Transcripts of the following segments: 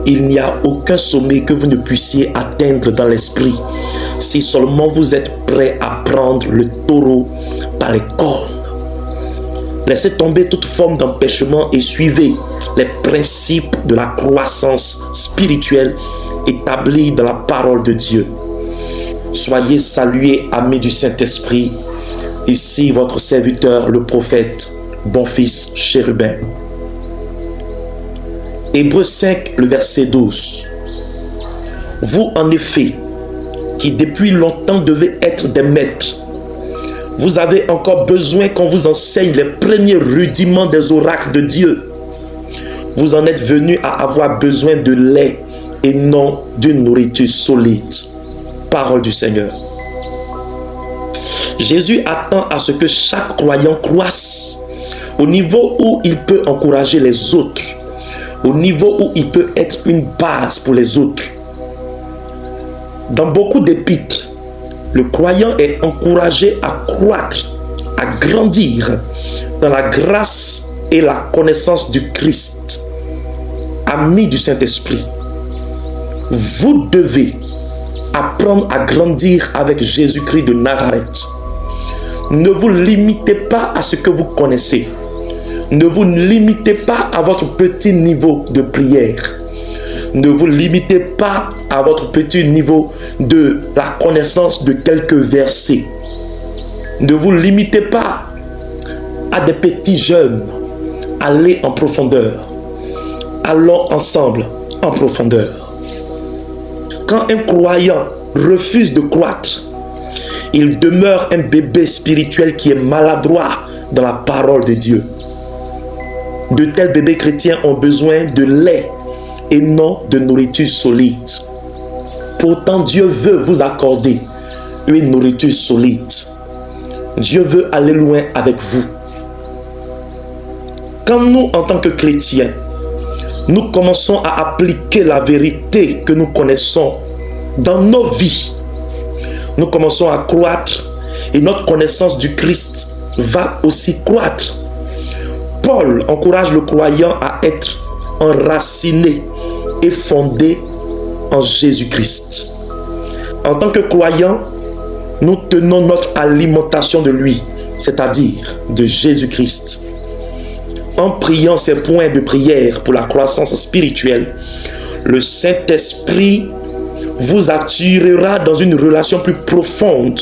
Il n'y a aucun sommet que vous ne puissiez atteindre dans l'esprit, si seulement vous êtes prêt à prendre le taureau par les cornes. Laissez tomber toute forme d'empêchement et suivez les principes de la croissance spirituelle établis dans la parole de Dieu. Soyez salués, amis du Saint-Esprit. Ici votre serviteur, le prophète Bonfils Chérubin. Hébreux 5, le verset 12. Vous, en effet, qui depuis longtemps devez être des maîtres, vous avez encore besoin qu'on vous enseigne les premiers rudiments des oracles de Dieu. Vous en êtes venus à avoir besoin de lait et non d'une nourriture solide. Parole du Seigneur. Jésus attend à ce que chaque croyant croisse au niveau où il peut encourager les autres, au niveau où il peut être une base pour les autres. Dans beaucoup d'épîtres, le croyant est encouragé à croître, à grandir dans la grâce et la connaissance du Christ. Amis du Saint-Esprit, vous devez apprendre à grandir avec Jésus-Christ de Nazareth. Ne vous limitez pas à ce que vous connaissez. Ne vous limitez pas à votre petit niveau de prière. Ne vous limitez pas à votre petit niveau de la connaissance de quelques versets. Ne vous limitez pas à des petits jeûnes. Allez en profondeur. Allons ensemble en profondeur. Quand un croyant refuse de croître, il demeure un bébé spirituel qui est maladroit dans la parole de Dieu. De tels bébés chrétiens ont besoin de lait et non de nourriture solide. Pourtant, Dieu veut vous accorder une nourriture solide. Dieu veut aller loin avec vous. Quand nous, en tant que chrétiens, nous commençons à appliquer la vérité que nous connaissons dans nos vies, nous commençons à croître et notre connaissance du Christ va aussi croître. Paul encourage le croyant à être enraciné et fondé en Jésus-Christ. En tant que croyant, nous tenons notre alimentation de lui, c'est-à-dire de Jésus-Christ. En priant ces points de prière pour la croissance spirituelle, le Saint-Esprit vous attirera dans une relation plus profonde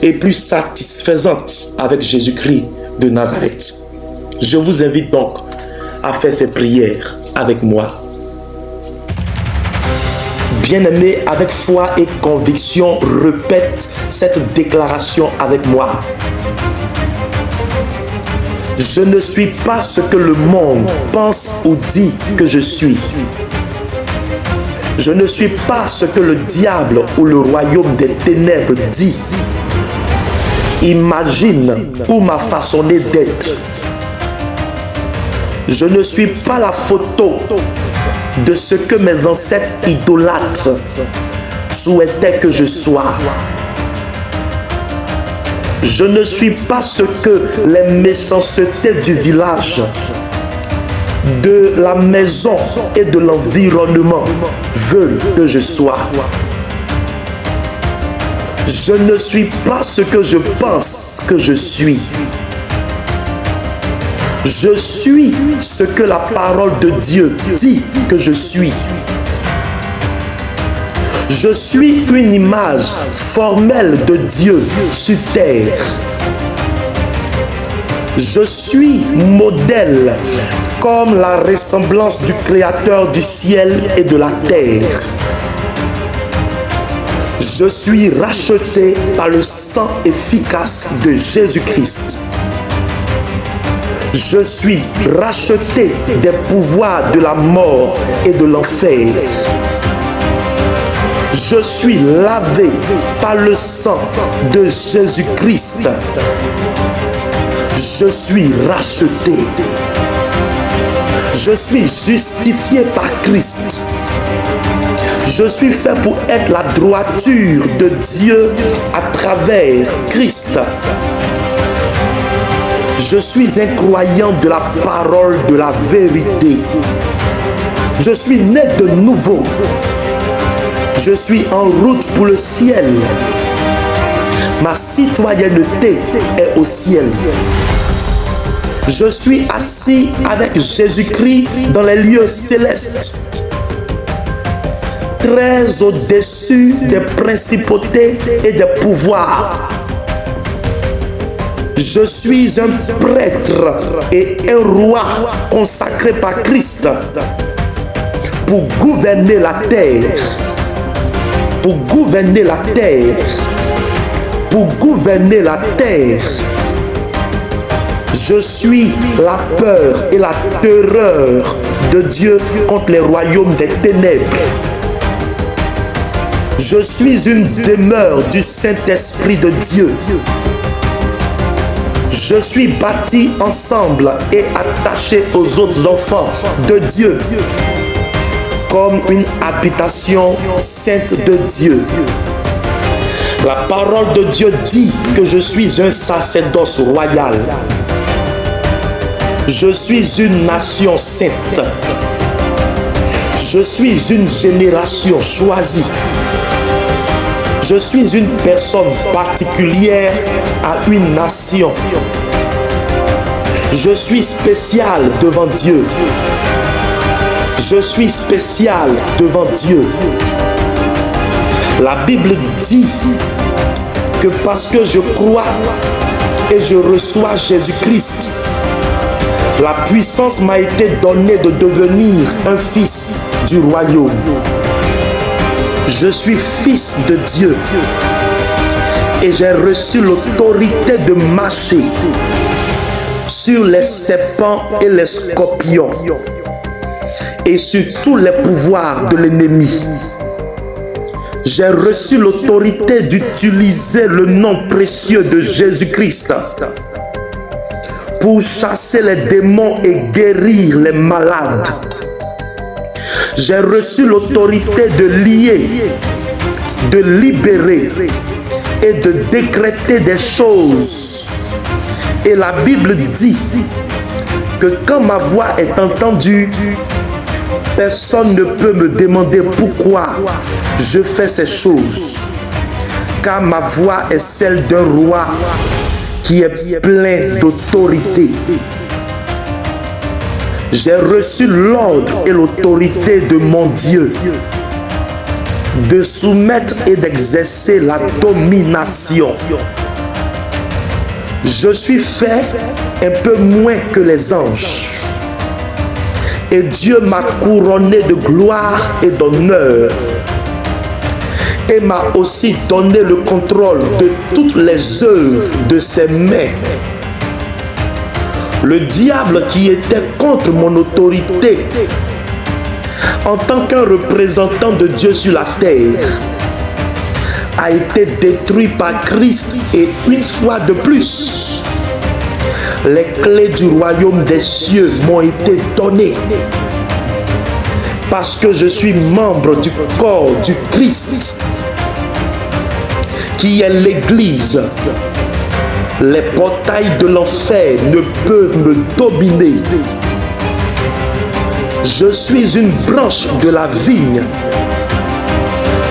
et plus satisfaisante avec Jésus-Christ de Nazareth. Je vous invite donc à faire ces prières avec moi. Bien-aimé, avec foi et conviction, répète cette déclaration avec moi. Je ne suis pas ce que le monde pense ou dit que je suis. Je ne suis pas ce que le diable ou le royaume des ténèbres dit, imagine ou m'a façonné d'être. Je ne suis pas la photo de ce que mes ancêtres idolâtres souhaitaient que je sois. Je ne suis pas ce que les méchancetés du village, de la maison et de l'environnement veulent que je sois. Je ne suis pas ce que je pense que je suis. Je suis ce que la parole de Dieu dit que je suis. Je suis une image formelle de Dieu sur terre. Je suis modèle comme la ressemblance du Créateur du ciel et de la terre. Je suis racheté par le sang efficace de Jésus-Christ. Je suis racheté des pouvoirs de la mort et de l'enfer. Je suis lavé par le sang de Jésus-Christ. Je suis racheté. Je suis justifié par Christ. Je suis fait pour être la droiture de Dieu à travers Christ. Je suis un croyant de la parole de la vérité. Je suis né de nouveau. Je suis en route pour le ciel. Ma citoyenneté est au ciel. Je suis assis avec Jésus-Christ dans les lieux célestes, très au-dessus des principautés et des pouvoirs. Je suis un prêtre et un roi consacré par Christ pour gouverner la terre. Pour gouverner la terre. Pour gouverner la terre. Je suis la peur et la terreur de Dieu contre les royaumes des ténèbres. Je suis une demeure du Saint-Esprit de Dieu. Je suis bâti ensemble et attaché aux autres enfants de Dieu comme une habitation sainte de Dieu. La parole de Dieu dit que je suis un sacerdoce royal. Je suis une nation sainte. Je suis une génération choisie. Je suis une personne particulière à une nation. Je suis spécial devant Dieu. Je suis spécial devant Dieu. La Bible dit que parce que je crois et je reçois Jésus-Christ, la puissance m'a été donnée de devenir un fils du royaume. Je suis fils de Dieu et j'ai reçu l'autorité de marcher sur les serpents et les scorpions et sur tous les pouvoirs de l'ennemi. J'ai reçu l'autorité d'utiliser le nom précieux de Jésus-Christ pour chasser les démons et guérir les malades. J'ai reçu l'autorité de lier, de libérer et de décréter des choses. Et la Bible dit que quand ma voix est entendue, personne ne peut me demander pourquoi je fais ces choses. Car ma voix est celle d'un roi qui est plein d'autorité. J'ai reçu l'ordre et l'autorité de mon Dieu de soumettre et d'exercer la domination. Je suis fait un peu moins que les anges. Et Dieu m'a couronné de gloire et d'honneur. Et m'a aussi donné le contrôle de toutes les œuvres de ses mains. Le diable qui était contre mon autorité en tant qu'un représentant de Dieu sur la terre a été détruit par Christ, et une fois de plus, les clés du royaume des cieux m'ont été données parce que je suis membre du corps du Christ qui est l'Église. Les portails de l'enfer ne peuvent me dominer. Je suis une branche de la vigne.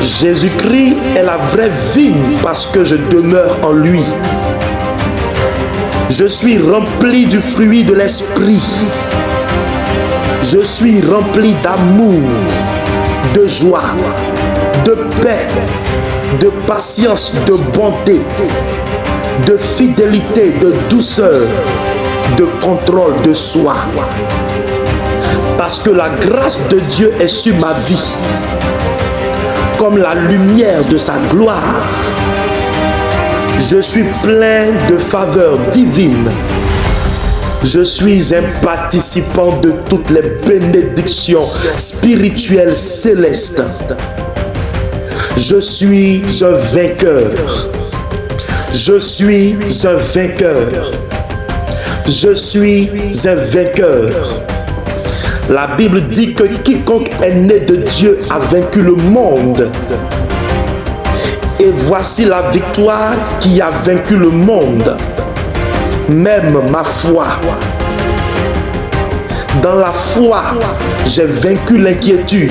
Jésus-Christ est la vraie vigne parce que je demeure en lui. Je suis rempli du fruit de l'esprit. Je suis rempli d'amour, de joie, de paix, de patience, de bonté, de fidélité, de douceur, de contrôle de soi. Parce que la grâce de Dieu est sur ma vie, comme la lumière de sa gloire. Je suis plein de faveurs divines. Je suis un participant de toutes les bénédictions spirituelles célestes. Je suis un vainqueur. Je suis un vainqueur. Je suis un vainqueur. La Bible dit que quiconque est né de Dieu a vaincu le monde. Et voici la victoire qui a vaincu le monde, même ma foi. Dans la foi, j'ai vaincu l'inquiétude,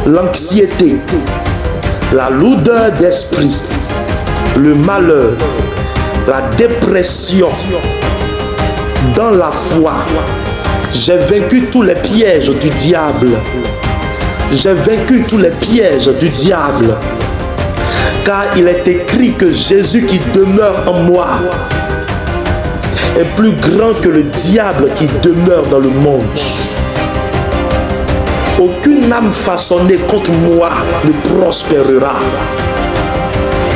l'anxiété, la lourdeur d'esprit, le malheur, la dépression. Dans la foi, j'ai vaincu tous les pièges du diable. J'ai vaincu tous les pièges du diable. Car il est écrit que Jésus qui demeure en moi est plus grand que le diable qui demeure dans le monde. Aucune âme façonnée contre moi ne prospérera.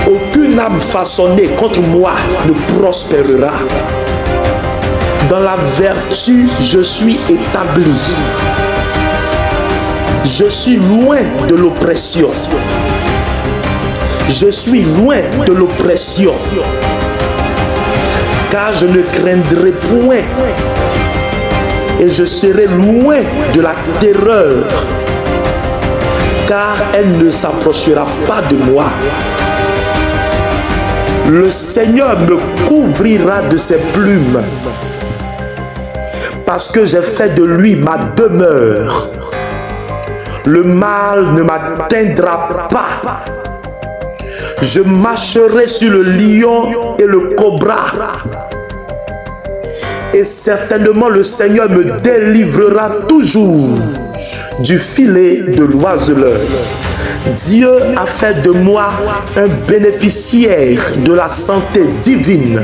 Aucune âme façonnée contre moi ne prospérera. Dans la vertu, je suis établi. Je suis loin de l'oppression. Je suis loin de l'oppression. Car je ne craindrai point. Et je serai loin de la terreur. Car elle ne s'approchera pas de moi. Le Seigneur me couvrira de ses plumes. Parce que j'ai fait de lui ma demeure. Le mal ne m'atteindra pas. Je marcherai sur le lion et le cobra. Et certainement le Seigneur me délivrera toujours du filet de l'oiseleur. Dieu a fait de moi un bénéficiaire de la santé divine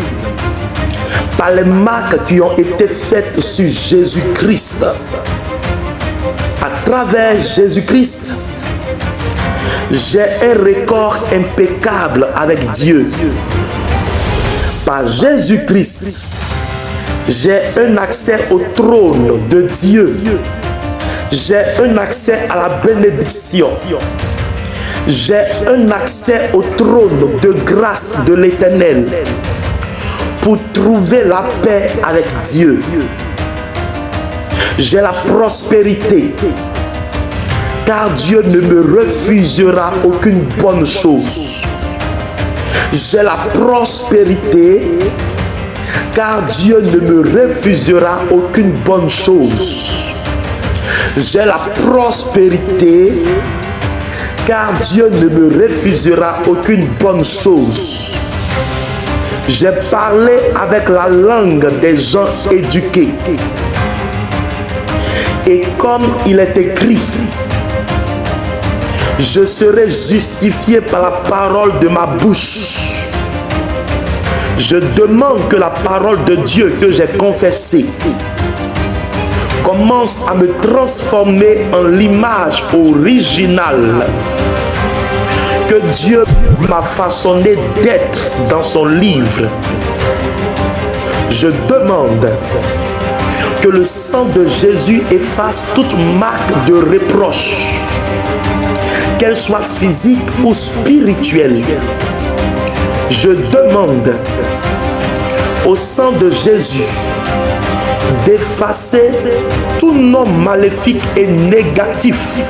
par les marques qui ont été faites sur Jésus-Christ. À travers Jésus-Christ, j'ai un record impeccable avec Dieu. Par Jésus-Christ, j'ai un accès au trône de Dieu. J'ai un accès à la bénédiction. J'ai un accès au trône de grâce de l'Éternel pour trouver la paix avec Dieu. J'ai la prospérité, car Dieu ne me refusera aucune bonne chose. J'ai la prospérité, car Dieu ne me refusera aucune bonne chose. J'ai la prospérité, car Dieu ne me refusera aucune bonne chose. J'ai parlé avec la langue des gens éduqués. Et comme il est écrit, je serai justifié par la parole de ma bouche. Je demande que la parole de Dieu que j'ai confessée commence à me transformer en l'image originale que Dieu m'a façonné d'être dans son livre. Je demande que le sang de Jésus efface toute marque de reproche, qu'elle soit physique ou spirituelle. Je demande au sang de Jésus d'effacer tout nom maléfique et négatif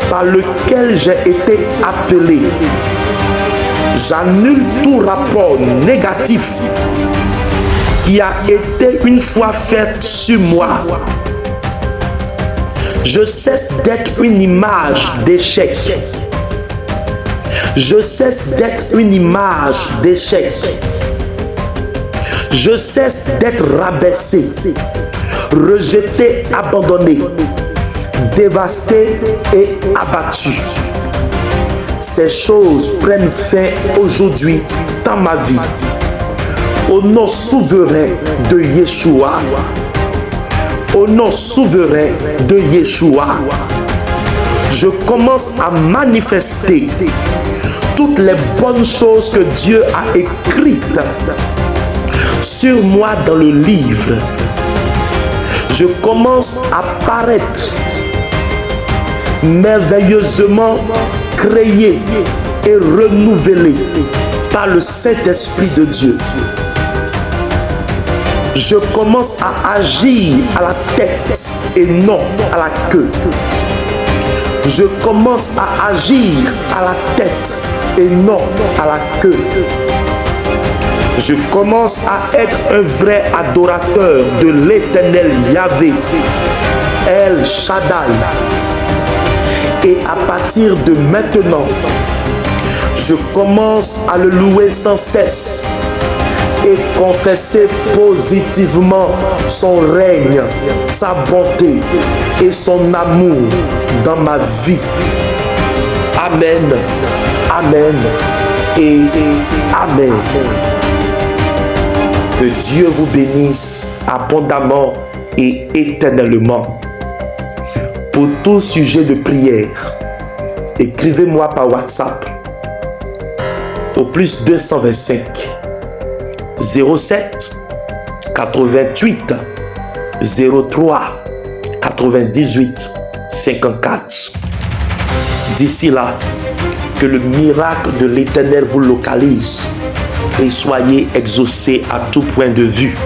par lequel j'ai été appelé. J'annule tout rapport négatif qui a été une fois fait sur moi. Je cesse d'être une image d'échec. Je cesse d'être une image d'échec. Je cesse d'être rabaissé, rejeté, abandonné, dévasté et abattu. Ces choses prennent fin aujourd'hui dans ma vie. Au nom souverain de Yeshua. Au nom souverain de Yeshua. Je commence à manifester toutes les bonnes choses que Dieu a écrites sur moi dans le livre. Je commence à paraître merveilleusement créé et renouvelé par le Saint-Esprit de Dieu. Je commence à agir à la tête et non à la queue. Je commence à agir à la tête et non à la queue. Je commence à être un vrai adorateur de l'Éternel Yahvé, El Shaddai. Et à partir de maintenant, je commence à le louer sans cesse et confesser positivement son règne, sa bonté et son amour dans ma vie. Amen, amen et amen. Que Dieu vous bénisse abondamment et éternellement. Pour tout sujet de prière, écrivez-moi par WhatsApp au plus 225 07 88 03 98 54. D'ici là, que le miracle de l'Éternel vous localise et soyez exaucés à tout point de vue.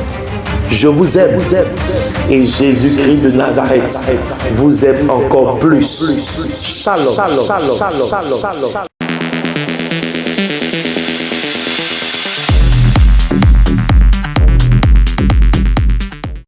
Je vous aime et Jésus-Christ de Nazareth vous aime encore plus. Shalom.